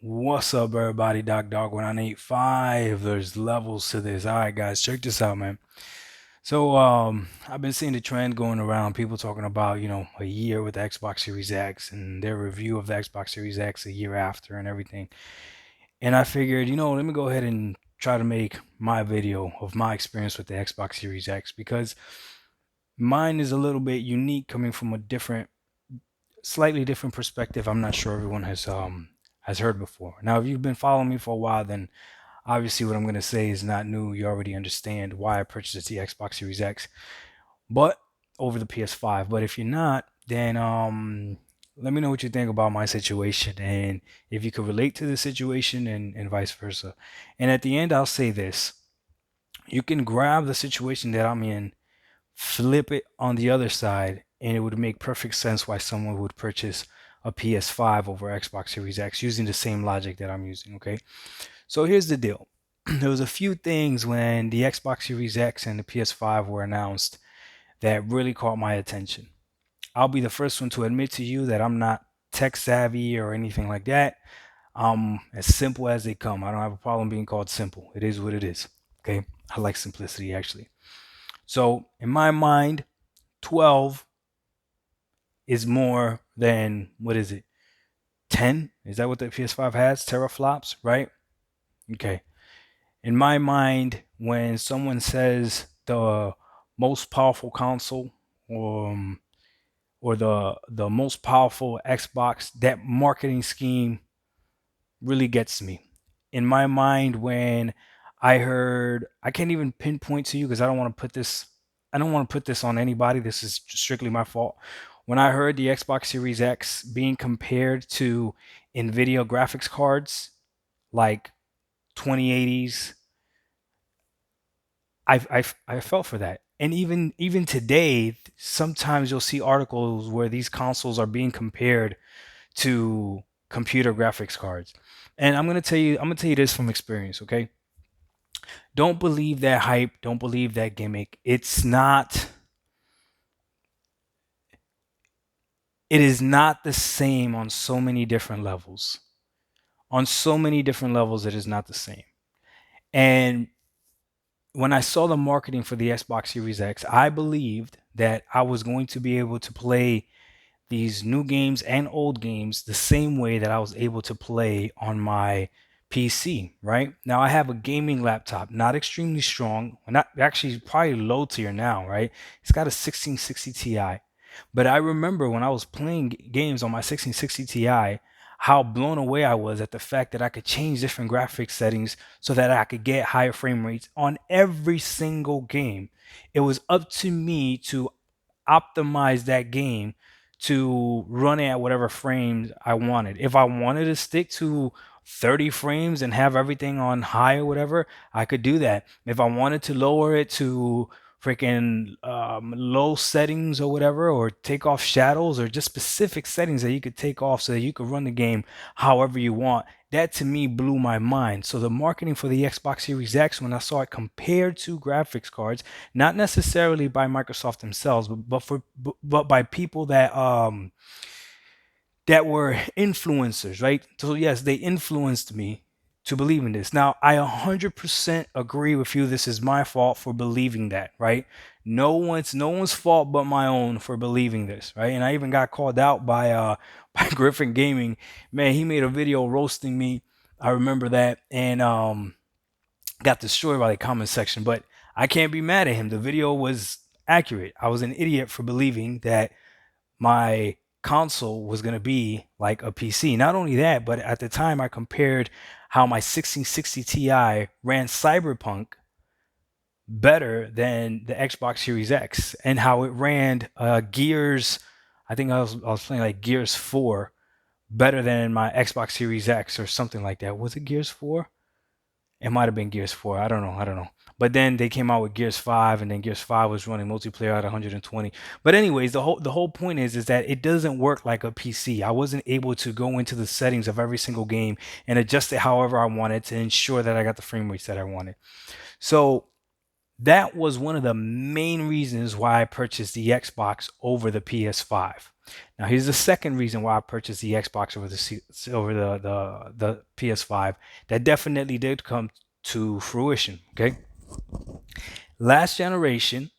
What's up, everybody? Dog 1985. There's levels to this. All right, guys, check this out, man. So, I've been seeing the trend going around, people talking about, a year with the Xbox Series X and their review of the Xbox Series X a year after and everything. And I figured, let me go ahead and try to make my video of my experience with the Xbox Series X because mine is a little bit unique coming from a slightly different perspective. I'm not sure everyone has heard before. Now, if you've been following me for a while, then obviously what I'm going to say is not new. You already understand why I purchased the Xbox Series X, but over the PS5. But if you're not, then let me know what you think about my situation and if you could relate to the situation and vice versa. And at the end, I'll say this. You can grab the situation that I'm in, flip it on the other side, and it would make perfect sense why someone would purchase a PS5 over Xbox Series X using the same logic that I'm using, okay? So here's the deal. There was a few things when the Xbox Series X and the PS5 were announced that really caught my attention. I'll be the first one to admit to you that I'm not tech savvy or anything like that. As simple as they come. I don't have a problem being called simple. It is what it is. Okay? I like simplicity actually. So in my mind, 12 is more than, what is it, 10? Is that what the PS5 has? Teraflops, right? Okay. In my mind, when someone says the most powerful console, um, or the most powerful Xbox, that marketing scheme really gets me. In my mind, when I heard, I can't even pinpoint to you because I don't want to put this on anybody. This is strictly my fault. When I heard the Xbox Series X being compared to Nvidia graphics cards like 2080s, I felt for that. And even today, sometimes you'll see articles where these consoles are being compared to computer graphics cards. And I'm gonna tell you this from experience, okay? Don't believe that hype, don't believe that gimmick. It is not the same on so many different levels. On so many different levels, it is not the same. And when I saw the marketing for the Xbox Series X, I believed that I was going to be able to play these new games and old games the same way that I was able to play on my PC, right? Now I have a gaming laptop, not extremely strong, not actually probably low tier now, right? It's got a 1660 Ti. But I remember when I was playing games on my 1660 Ti, how blown away I was at the fact that I could change different graphics settings so that I could get higher frame rates on every single game. It was up to me to optimize that game to run it at whatever frames I wanted. If I wanted to stick to 30 frames and have everything on high or whatever, I could do that. If I wanted to lower it to freaking low settings or whatever, or take off shadows or just specific settings that you could take off so that you could run the game however you want, that to me blew my mind. So the marketing for the Xbox Series X, when I saw it compared to graphics cards, not necessarily by Microsoft themselves, but by people that were influencers, right? So yes, they influenced me to believe in this. Now, I 100% agree with you. This is my fault for believing that, right? No one's fault but my own for believing this, right? And I even got called out by by Griffin Gaming. Man, he made a video roasting me. I remember that, and got destroyed by the comment section. But I can't be mad at him. The video was accurate. I was an idiot for believing that my console was going to be like a PC. Not only that, but at the time I compared how my 1660 Ti ran Cyberpunk better than the Xbox Series X and how it ran Gears. I think I was playing like Gears 4 better than my Xbox Series X or something like that. Was it Gears 4? It might have been Gears 4. I don't know. I don't know. But then they came out with Gears 5, and then Gears 5 was running multiplayer at 120. But anyways, the whole point is that it doesn't work like a PC. I wasn't able to go into the settings of every single game and adjust it however I wanted to ensure that I got the frame rates that I wanted. So that was one of the main reasons why I purchased the Xbox over the PS5. Now, here's the second reason why I purchased the Xbox over over the PS5. That definitely did come to fruition. Okay, last generation,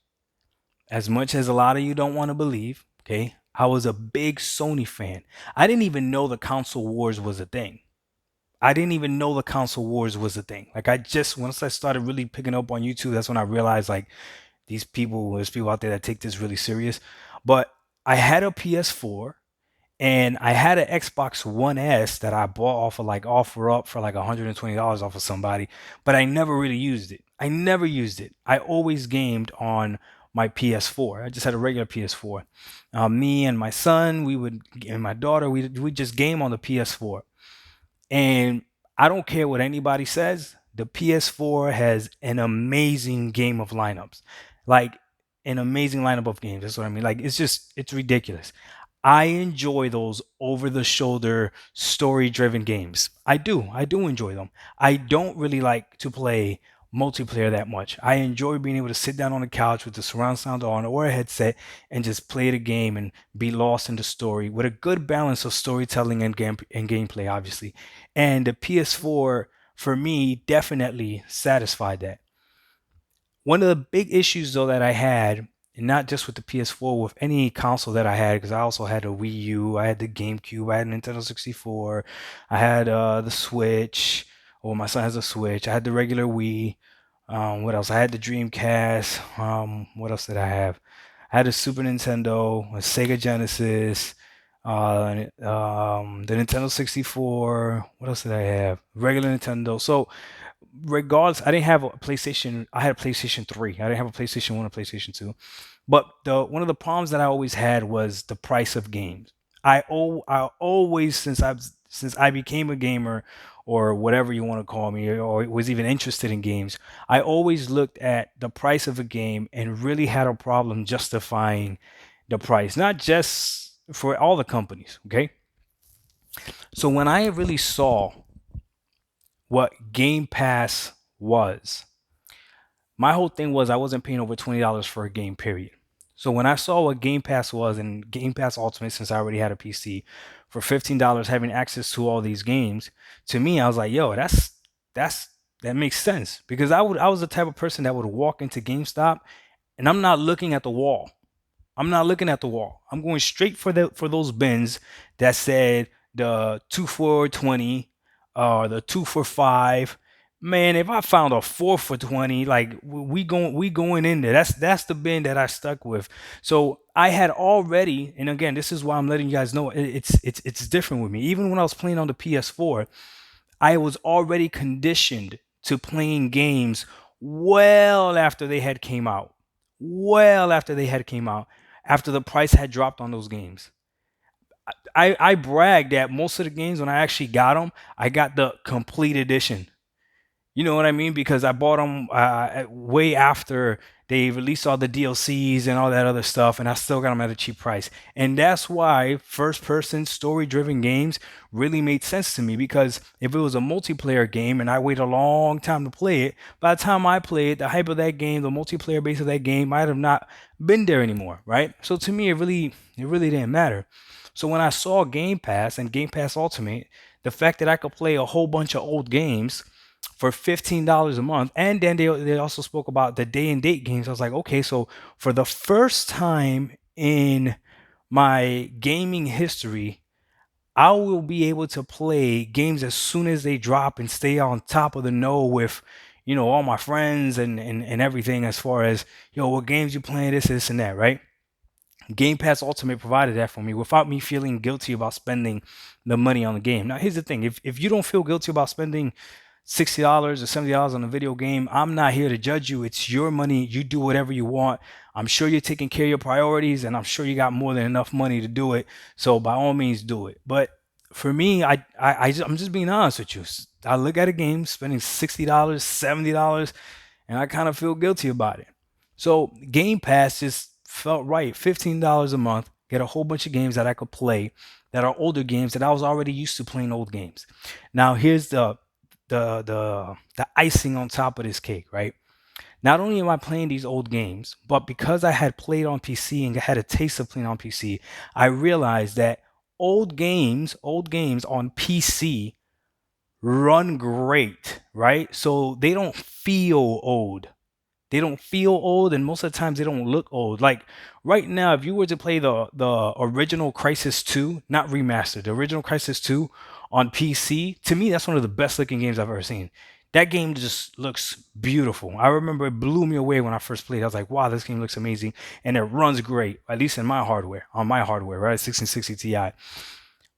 as much as a lot of you don't want to believe, okay, I was a big Sony fan. I didn't even know the console wars was a thing. I didn't even know the console wars was a thing. Like I just once I started really picking up on YouTube, that's when I realized like there's people out there that take this really serious. But I had a PS4 and I had an Xbox One S that I bought off of like OfferUp for like $120 off of somebody, but I never really used it. I never used it. I always gamed on my PS4. I just had a regular PS4. Me and my son, and my daughter, we just game on the PS4. And I don't care what anybody says, the PS4 has an amazing game of lineups. Like an amazing lineup of games. That's what I mean. Like it's ridiculous. I enjoy those over the shoulder story driven games. I do enjoy them. I don't really like to play multiplayer that much. I enjoy being able to sit down on the couch with the surround sound on or a headset and just play the game and be lost in the story with a good balance of storytelling and gameplay, obviously. And the PS4 for me definitely satisfied that. One of the big issues though that I had, and not just with the PS4, with any console that I had, because I also had a Wii U, I had the GameCube, I had Nintendo 64, I had the Switch, or my son has a Switch, I had the regular Wii. What else? I had the Dreamcast. What else did I have? I had a Super Nintendo, a Sega Genesis, the Nintendo 64. What else did I have? Regular Nintendo. So regardless, I didn't have a PlayStation. I had a PlayStation 3. I didn't have a PlayStation 1 or PlayStation 2. But the one of the problems that I always had was the price of games. I always since I became a gamer or whatever you want to call me or was even interested in games, I always looked at the price of a game and really had a problem justifying the price, not just for all the companies, okay? So when I really saw what Game Pass was, my whole thing was I wasn't paying over $20 for a game, period. So when I saw what Game Pass was and Game Pass Ultimate, since I already had a PC, for $15 having access to all these games, to me I was like, yo, that's that makes sense because I was the type of person that would walk into GameStop and I'm not looking at the wall. I'm not looking at the wall. I'm going straight for those bins that said the 2 for 20 or the 2 for 5. Man, if I found a 4 for 20, like we going in there. That's the bin that I stuck with. So I had already, and again, this is why I'm letting you guys know it's different with me. Even when I was playing on the PS4, I was already conditioned to playing games well after they had came out. Well after they had came out, after the price had dropped on those games. I bragged that most of the games when I actually got them, I got the complete edition. You know what I mean? Because I bought them way after they released all the DLCs and all that other stuff, and I still got them at a cheap price. And that's why first-person story-driven games really made sense to me. Because if it was a multiplayer game and I wait a long time to play it, by the time I play it, the hype of that game, the multiplayer base of that game might have not been there anymore, right? So to me, it really didn't matter. So when I saw Game Pass and Game Pass Ultimate, the fact that I could play a whole bunch of old games for $15 a month. And then they also spoke about the day and date games. I was like, okay, so for the first time in my gaming history, I will be able to play games as soon as they drop and stay on top of the know with, all my friends and everything as far as, what games you playing, this and that, right? Game Pass Ultimate provided that for me without me feeling guilty about spending the money on the game. Now, here's the thing: if you don't feel guilty about spending $60 or $70 on a video game, I'm not here to judge you. It's your money. You do whatever you want. I'm sure you're taking care of your priorities, and I'm sure you got more than enough money to do it. So by all means, do it. But for me, I'm just being honest with you. I look at a game spending $60, $70, and I kind of feel guilty about it. So Game Pass just felt right. $15 a month, get a whole bunch of games that I could play that are older games that I was already used to playing old games. Now here's the icing on top of this cake, right? Not only am I playing these old games, but because I had played on PC and had a taste of playing on PC, I realized that old games on PC run great, right? So they don't feel old. They don't feel old, and most of the times they don't look old. Like right now, if you were to play the original Crisis 2, not remastered, the original Crisis 2 on PC, to me that's one of the best looking games I've ever seen. That game just looks beautiful. I remember it blew me away when I first played. I was like, wow, this game looks amazing, and it runs great, at least in my hardware, on my hardware, right? 1660 Ti.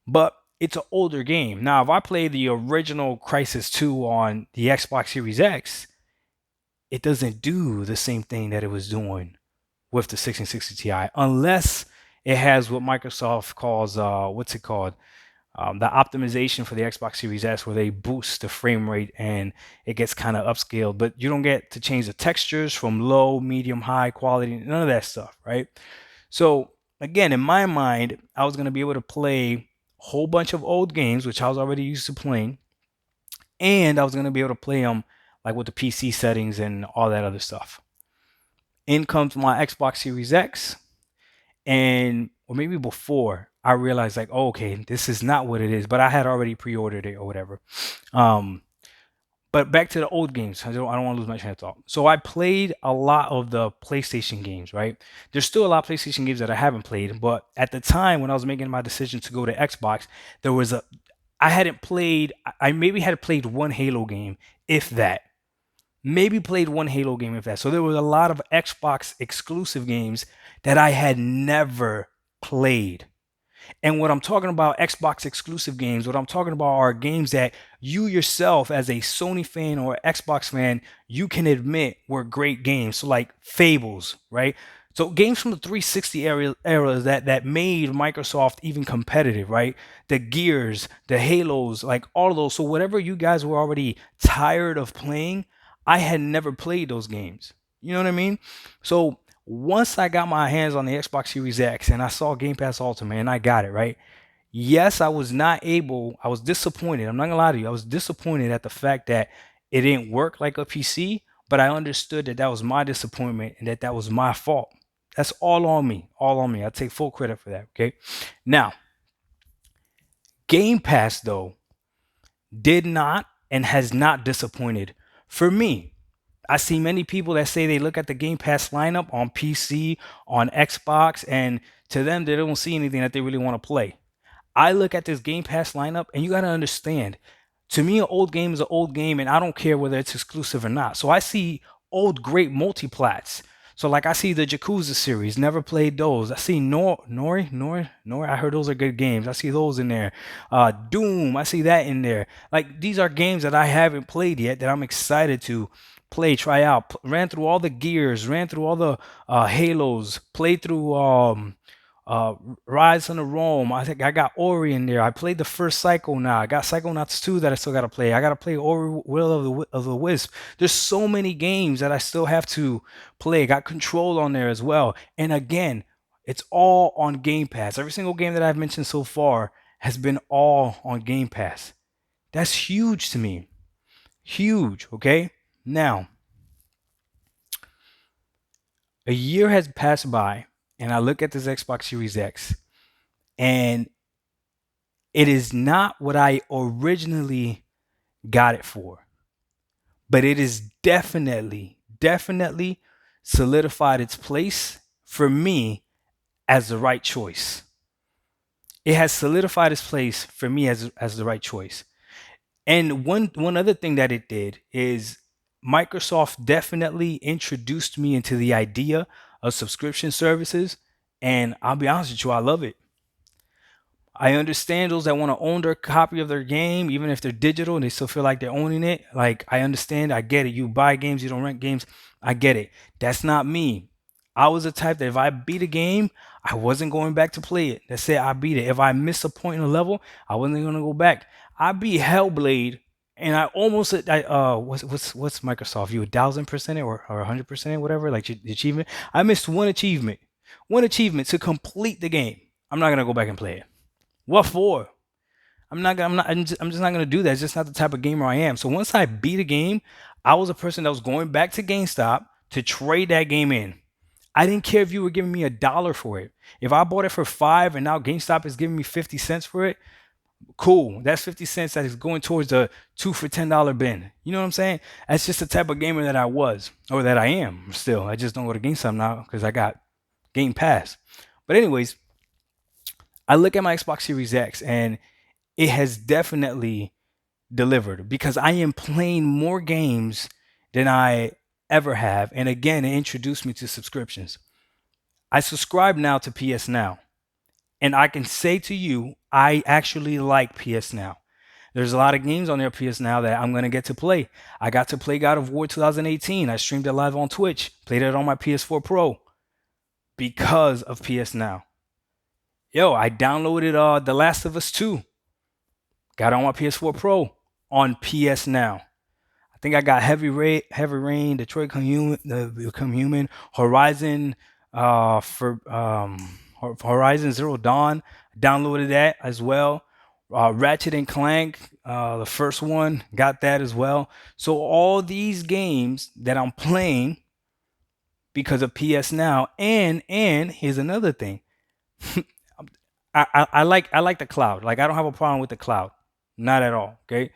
But it's an older game. Now, if I play the original Crisis 2 on the Xbox Series X, it doesn't do the same thing that it was doing with the 1660 Ti, unless it has what Microsoft calls what's it called? The optimization for the Xbox Series S, where they boost the frame rate and it gets kind of upscaled, but you don't get to change the textures from low, medium, high quality, none of that stuff, right? So again, in my mind, I was going to be able to play a whole bunch of old games, which I was already used to playing, and I was going to be able to play them like with the PC settings and all that other stuff. In comes my Xbox Series X, and or maybe before I realized like, oh, okay, this is not what it is, but I had already pre-ordered it or whatever. Um, but back to the old games. I don't want to lose my train of thought. So I played a lot of the PlayStation games, right? There's still a lot of PlayStation games that I haven't played, but at the time when I was making my decision to go to Xbox, there was a I hadn't played. I maybe had played one Halo game, if that. Maybe played one Halo game, if that. So there was a lot of Xbox exclusive games that I had never played. And what I'm talking about, Xbox exclusive games, what I'm talking about are games that you yourself, as a Sony fan or Xbox fan, you can admit were great games. So like Fables, right? So games from the 360 era that made Microsoft even competitive, right? The Gears, the Halos, like all of those. So whatever you guys were already tired of playing, I had never played those games. You know what I mean? So once I got my hands on the Xbox Series X and I saw Game Pass Ultimate and I got it, right? Yes, I was not able, I was disappointed. I'm not gonna lie to you. I was disappointed at the fact that it didn't work like a PC, but I understood that that was my disappointment and that that was my fault. That's all on me, all on me. I take full credit for that, okay? Now, Game Pass, though, did not and has not disappointed for me. I see many people that say they look at the Game Pass lineup on PC, on Xbox, and to them, they don't see anything that they really want to play. I look at this Game Pass lineup, and you got to understand, to me, an old game is an old game, and I don't care whether it's exclusive or not. So I see old great multiplats. So like I see the Yakuza series, never played those. I see Nori. I heard those are good games. I see those in there. Doom, I see that in there. Like these are games that I haven't played yet that I'm excited to play, try out. Ran through all the Gears, ran through all the Halos, played through uh, Rise on the Rome. I think I got Ori in there. I played the first Psycho now. I got Psychonauts 2 that I still got to play. I got to play Ori Will of the Wisp. There's so many games that I still have to play. Got Control on there as well. And again, it's all on Game Pass. Every single game that I've mentioned so far has been all on Game Pass. That's huge to me. Huge, okay? Now, a year has passed by, and I look at this Xbox Series X, and it is not what I originally got it for, but it is definitely solidified its place for me as the right choice. It has solidified its place for me as the right choice. And one other thing that it did is Microsoft definitely introduced me into the idea of subscription services, and I'll be honest with you, I love it. I understand those that want to own their copy of their game, even if they're digital and they still feel like they're owning it. Like, I understand, I get it. You buy games, you don't rent games. I get it. That's not me. I was the type that if I beat a game, I wasn't going back to play it. Let's say I beat it. If I missed a point in a level, I wasn't going to go back. I beat Hellblade, and I almost what's Microsoft? You 1,000% it or 100% it, whatever, like the achievement. I missed one achievement to complete the game. I'm not gonna go back and play it. What for? I'm just not gonna do that. It's just not the type of gamer I am. So once I beat a game, I was a person that was going back to GameStop, to trade that game in. I didn't care if you were giving me $1 for it. If I bought it for 5 and now GameStop is giving me 50 cents for it, cool. That's 50 cents that is going towards the 2 for $10 bin. You know what I'm saying? That's just the type of gamer that I was, or that I am still. I just don't go to GameStop now because I got Game Pass. But anyways, I look at my Xbox Series X and it has definitely delivered because I am playing more games than I ever have. And again, it introduced me to subscriptions. I subscribe now to PS Now. And I can say to you, I actually like PS Now. There's a lot of games on there PS Now that I'm going to get to play. I got to play God of War 2018. I streamed it live on Twitch, played it on my PS4 Pro because of PS Now. Yo, I downloaded The Last of Us 2. Got it on my PS4 Pro on PS Now. I think I got Heavy Rain, Detroit Become Human, Horizon Horizon Zero Dawn. Downloaded that as well. Ratchet and Clank, the first one, got that as well. So all these games that I'm playing because of PS Now, and here's another thing. I like the cloud. Like, I don't have a problem with the cloud, not at all. Okay,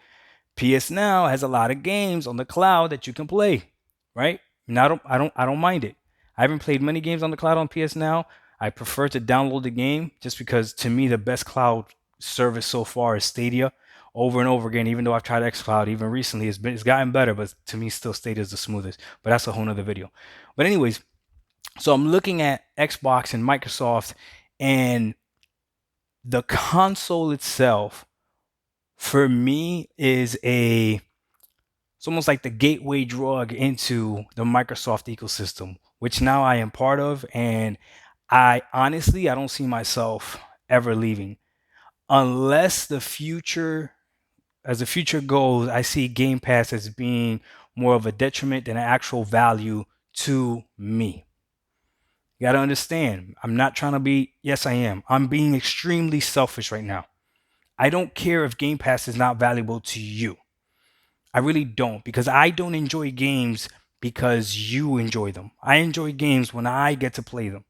PS Now has a lot of games on the cloud that you can play, right? And I don't mind it. I haven't played many games on the cloud on PS Now. I prefer to download the game just because, to me, the best cloud service so far is Stadia. Over and over again, even though I've tried xCloud even recently, it's gotten better, but to me, still Stadia is the smoothest. But that's a whole nother video. But anyways, so I'm looking at Xbox and Microsoft, and the console itself, for me, is it's almost like the gateway drug into the Microsoft ecosystem, which now I am part of, and I honestly don't see myself ever leaving, unless the future, as the future goes, I see Game Pass as being more of a detriment than an actual value to me. You got to understand, I'm not trying to be, yes, I am. I'm being extremely selfish right now. I don't care if Game Pass is not valuable to you. I really don't, because I don't enjoy games because you enjoy them. I enjoy games when I get to play them.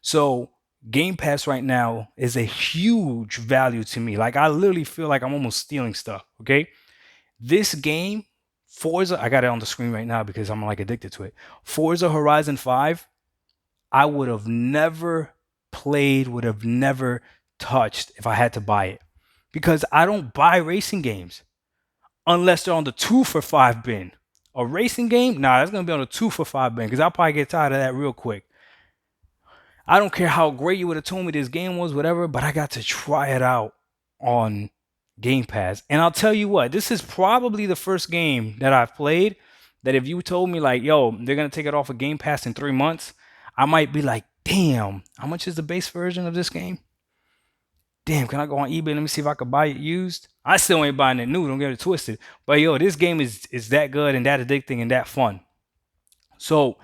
So Game Pass right now is a huge value to me. Like, I literally feel like I'm almost stealing stuff. Okay. This game, Forza, I got it on the screen right now because I'm like addicted to it. Forza Horizon 5, I would have never played, would have never touched if I had to buy it. Because I don't buy racing games unless they're on the 2 for 5 bin. A racing game? Nah, that's going to be on the 2 for 5 bin because I'll probably get tired of that real quick. I don't care how great you would have told me this game was, whatever, but I got to try it out on Game Pass. And I'll tell you what, this is probably the first game that I've played that if you told me, like, yo, they're going to take it off of Game Pass in 3 months, I might be like, damn, how much is the base version of this game? Damn, can I go on eBay? Let me see if I could buy it used. I still ain't buying it new, don't get it twisted. But yo, this game is that good and that addicting and that fun. So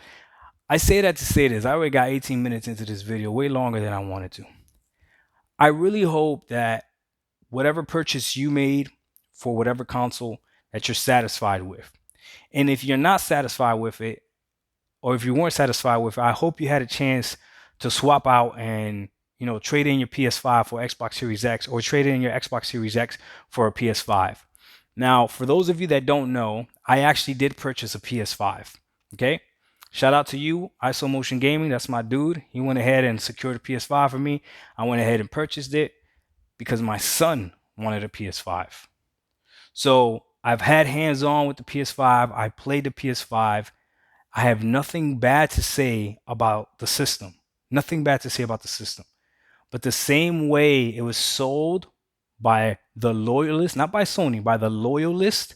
I say that to say this. I already got 18 minutes into this video, way longer than I wanted to. I really hope that whatever purchase you made for whatever console, that you're satisfied with. And if you're not satisfied with it, or if you weren't satisfied with it, I hope you had a chance to swap out and, trade in your PS5 for Xbox Series X, or trade in your Xbox Series X for a PS5. Now, for those of you that don't know, I actually did purchase a PS5. Okay? Shout out to you, ISO Motion Gaming. That's my dude. He went ahead and secured a PS5 for me. I went ahead and purchased it because my son wanted a PS5. So I've had hands-on with the PS5. I played the PS5. I have nothing bad to say about the system. Nothing bad to say about the system. But the same way it was sold by the loyalist, not by Sony, by the loyalist,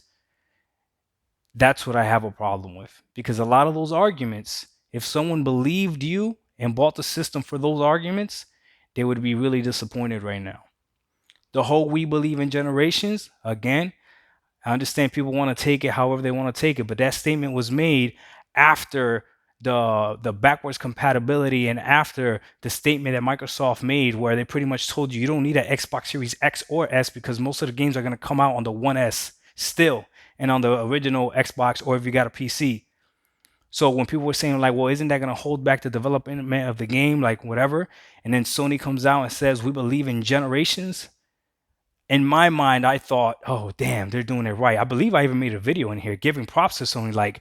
that's what I have a problem with. Because a lot of those arguments, if someone believed you and bought the system for those arguments, they would be really disappointed right now. The whole "we believe in generations," again, I understand people want to take it however they want to take it, but that statement was made after the backwards compatibility and after the statement that Microsoft made, where they pretty much told you you don't need an Xbox Series X or S because most of the games are going to come out on the One S still and on the original Xbox, or if you got a PC. So when people were saying like, well, isn't that going to hold back the development of the game, like whatever, and then Sony comes out and says we believe in generations, in my mind, I thought, oh, damn, they're doing it right. I believe I even made a video in here giving props to Sony, like,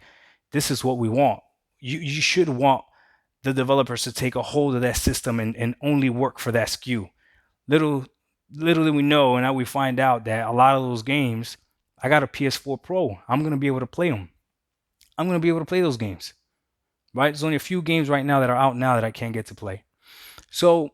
this is what we want. You should want the developers to take a hold of that system and only work for that SKU. Little, little did we know, and now we find out that a lot of those games, I got a PS4 Pro. I'm going to be able to play them. I'm going to be able to play those games, right? There's only a few games right now that are out now that I can't get to play. So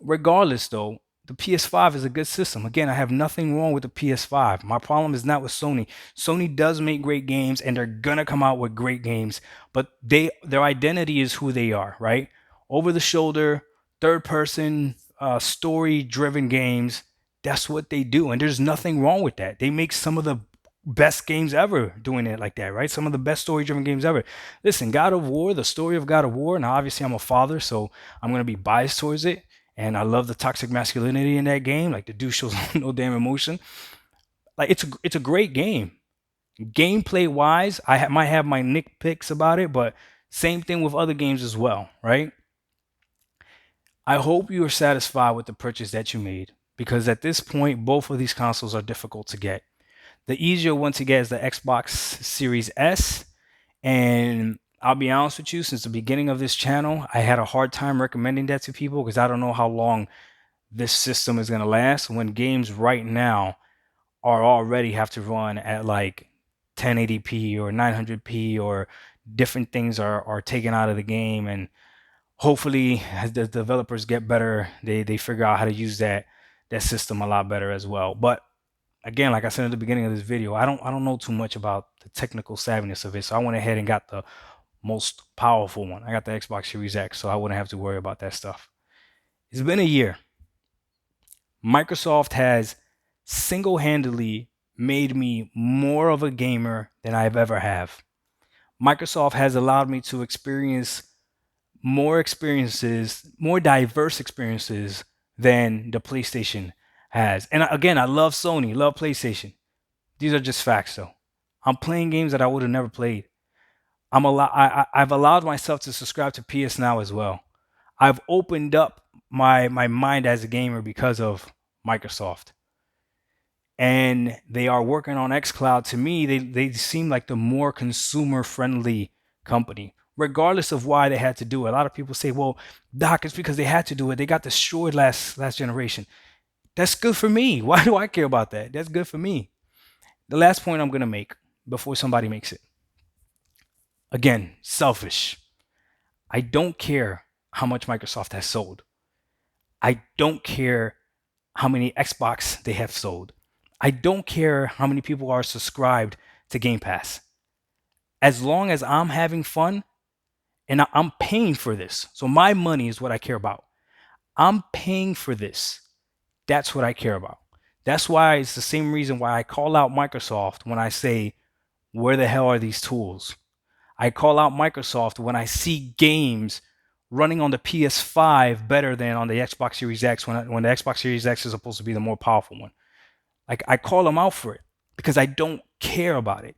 regardless, though, the PS5 is a good system. Again, I have nothing wrong with the PS5. My problem is not with Sony. Sony does make great games, and they're gonna come out with great games, but their identity is who they are, right? Over the shoulder, third person, story driven games. That's what they do, and there's nothing wrong with that. They make some of the best games ever doing it like that, right? Some of the best story driven games ever. Listen, God of War, the story of God of War. Now, obviously, I'm a father, so I'm gonna be biased towards it. And I love the toxic masculinity in that game. Like the dude shows no damn emotion. Like it's a great game. Gameplay wise, might have my nitpicks about it, but same thing with other games as well, right? I hope you are satisfied with the purchase that you made, because at this point, both of these consoles are difficult to get. The easier one to get is the Xbox Series S, and I'll be honest with you, since the beginning of this channel, I had a hard time recommending that to people because I don't know how long this system is going to last when games right now are already have to run at like 1080p or 900p, or different things are taken out of the game. And hopefully as the developers get better, they figure out how to use that system a lot better as well. But again, like I said at the beginning of this video, I don't know too much about the technical savviness of it, so I went ahead and got the most powerful one. I got the Xbox Series X, so I wouldn't have to worry about that stuff. It's been a year. Microsoft has single-handedly made me more of a gamer than I've ever have. Microsoft has allowed me to experience more experiences, more diverse experiences than the PlayStation has. And again, I love Sony, love PlayStation. These are just facts, though. I'm playing games that I would have never played. I've allowed myself to subscribe to PS Now as well. I've opened up my mind as a gamer because of Microsoft. And they are working on xCloud. To me, they seem like the more consumer friendly company, regardless of why they had to do it. A lot of people say, well, Doc, it's because they had to do it. They got destroyed last generation. That's good for me. Why do I care about that? That's good for me. The last point I'm going to make before somebody makes it. Again, selfish. I don't care how much Microsoft has sold. I don't care how many Xbox they have sold. I don't care how many people are subscribed to Game Pass. As long as I'm having fun and I'm paying for this. So my money is what I care about. I'm paying for this. That's what I care about. That's why it's the same reason why I call out Microsoft when I say, where the hell are these tools? I call out Microsoft when I see games running on the PS5 better than on the Xbox Series X when the Xbox Series X is supposed to be the more powerful one. Like, I call them out for it because I don't care about it.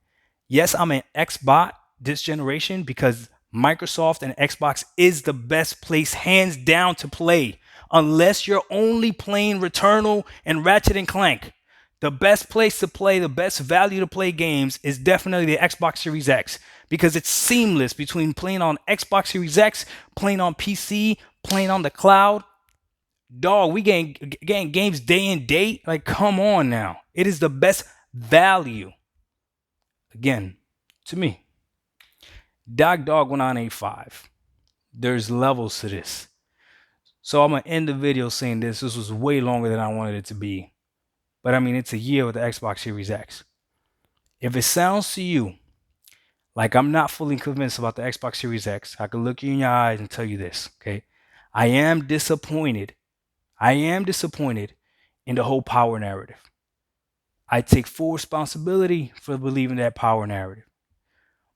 Yes, I'm an Xbot this generation because Microsoft and Xbox is the best place, hands down, to play. Unless you're only playing Returnal and Ratchet and Clank. The best place to play, the best value to play games is definitely the Xbox Series X because it's seamless between playing on Xbox Series X, playing on PC, playing on the cloud. Dog, we getting games day and date. Like, come on now. It is the best value. Again, to me. Dog 1985. There's levels to this. So I'm going to end the video saying this. This was way longer than I wanted it to be. But I mean, it's a year with the Xbox Series X. If it sounds to you like I'm not fully convinced about the Xbox Series X, I can look you in your eyes and tell you this, okay? I am disappointed. I am disappointed in the whole power narrative. I take full responsibility for believing that power narrative.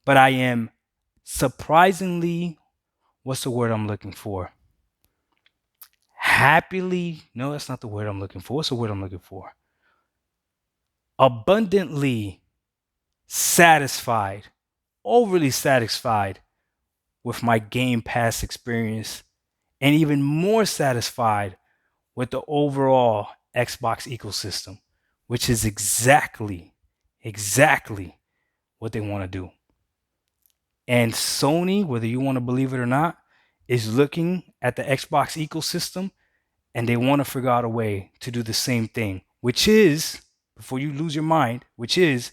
But I am surprisingly, what's the word I'm looking for? Happily, no, that's not the word I'm looking for. What's the word I'm looking for? Abundantly satisfied overly satisfied with my Game Pass experience and even more satisfied with the overall Xbox ecosystem, which is exactly what they want to do. And Sony, whether you want to believe it or not, is looking at the Xbox ecosystem and they want to figure out a way to do the same thing, which is, before you lose your mind, which is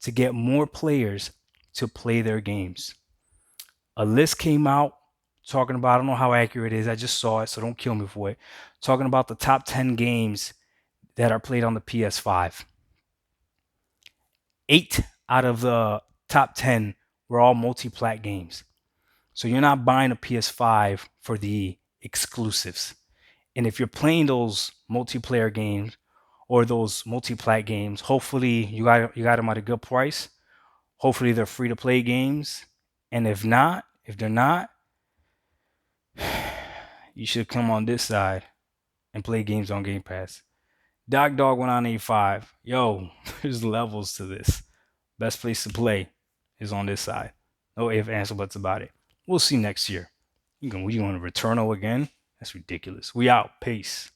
to get more players to play their games. A list came out talking about, I don't know how accurate it is, I just saw it, so don't kill me for it, talking about the top 10 games that are played on the PS5. 8 out of the top 10 were all multi-plat games. So you're not buying a PS5 for the exclusives. And if you're playing those multiplayer games or those multi-plat games, hopefully you got them at a good price. Hopefully they're free to play games. And if they're not, you should come on this side and play games on Game Pass. Dog 1985. Yo, there's levels to this. Best place to play is on this side. No if, ands, or buts about it. We'll see next year. You want to Returnal again? That's ridiculous. We out. Peace.